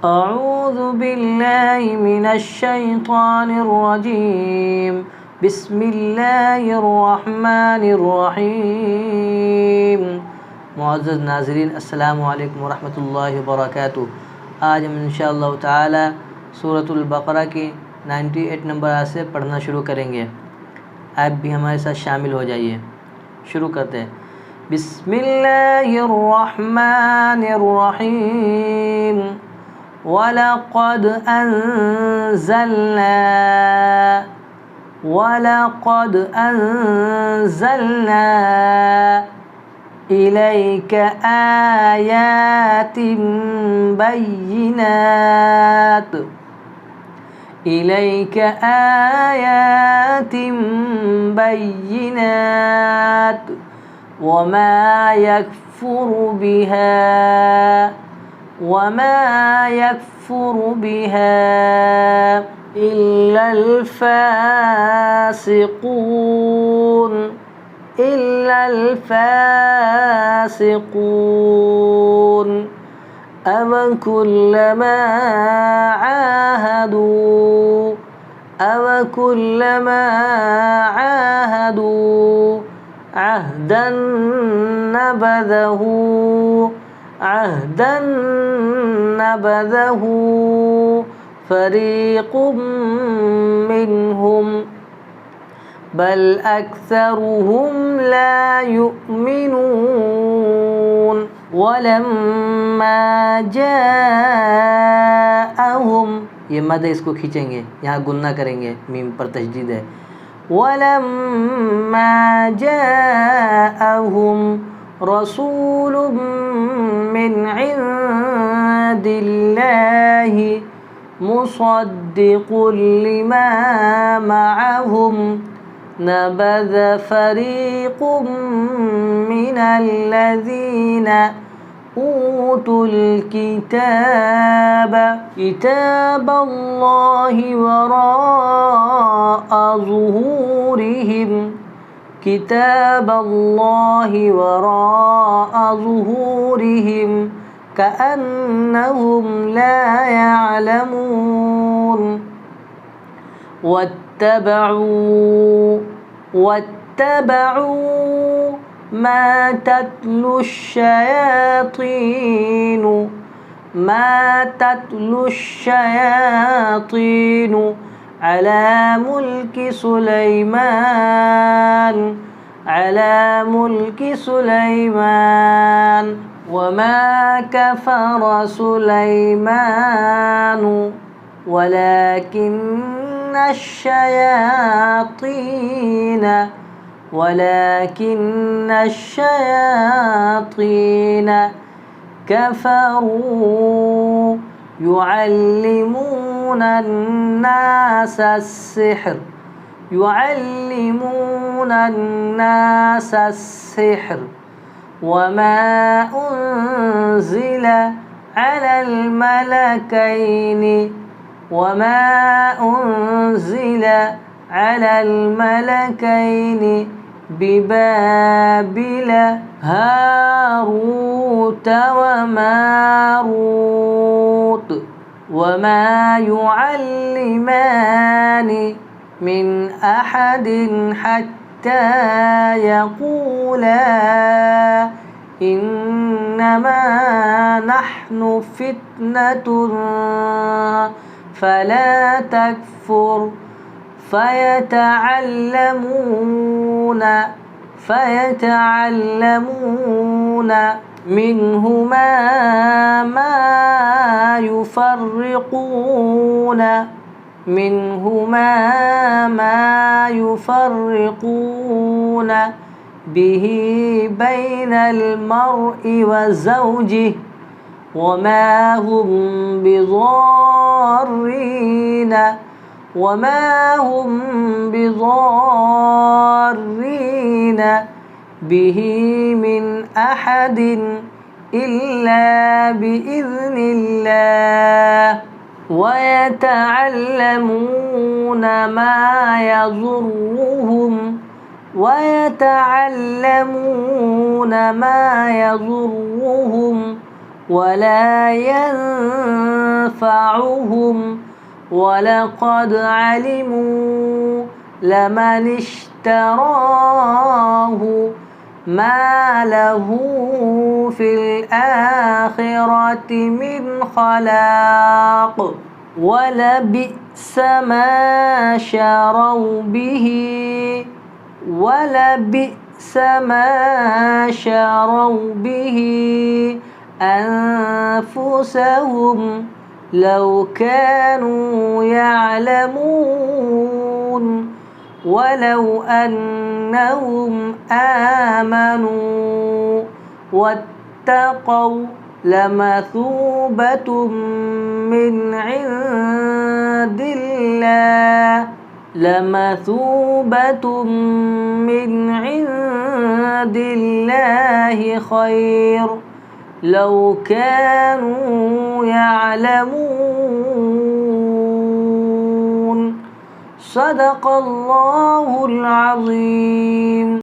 أعوذ بالله من الشيطان الرجيم بسم الله الرحمن الرحيम। मुअज़्ज़ज़ नाज़रीन, अस्सलामु अलैकुम वरहमतुल्लाहि वबरकातुहू। आज हम इंशाअल्लाह ताला सूरतुल बक़रा की 98 नंबर आयत से पढ़ना शुरू करेंगे। आप भी हमारे साथ शामिल हो जाइए। शुरू करते हैं। बिस्मिल्लाहिर्रहमानिर्रहीम। वलक़द अन्ज़लना इलैक आयातिन बय्यिनात वमा यकफ़ुरु बिहा इल्लल फ़ासिक़ून। अवकुल्लमा आहादू अहदन नबज़हू फ़रीक़ुम मिन्हुम बल अक्सरुहुम ला युमिनून। वलम्मा जाअहुम, ये मद है, इसको खींचेंगे, यहाँ गुन्ना करेंगे, मीम पर तशदीद है। वलम्मा जाअहुम रसूलुम मिन इंदिल्लाहि मुसद्दिक़ुल लिमा मअहुम नबज़ फ़रीक़ुम मिनल्लज़ीना ऊतुल किताबल्लाहि वराअ ज़ुहूरिहिम कअन्नहुम ला यअलमून। वत्तबअू मा तत्लु الشياطين على ملك سليمان وما كفر سليمان ولكن الشياطين كفروا يعلمون الناس السحر وما أنزل على الملكين ببابل هاروت وماروت وما يعلمان من أحد حتى يقولا إنما نحن فتنة فلا تكفر فيتعلمون منهما ما يفرقون به بين المرء وزوجه وما هم بضارين به من أحد إلا بإذن الله ويتعلمون ما يضرهم ولا ينفعهم ينفعهم ولقد علموا لمن اشتراه ما له في الآخرة من خلاق ولبئس ما شروا به أنفسهم لو كانوا يعلمون ولو أنهم آمنوا واتقوا لمثوبة من عند الله خير لو كانوا يعلمون. صدق الله العظيم.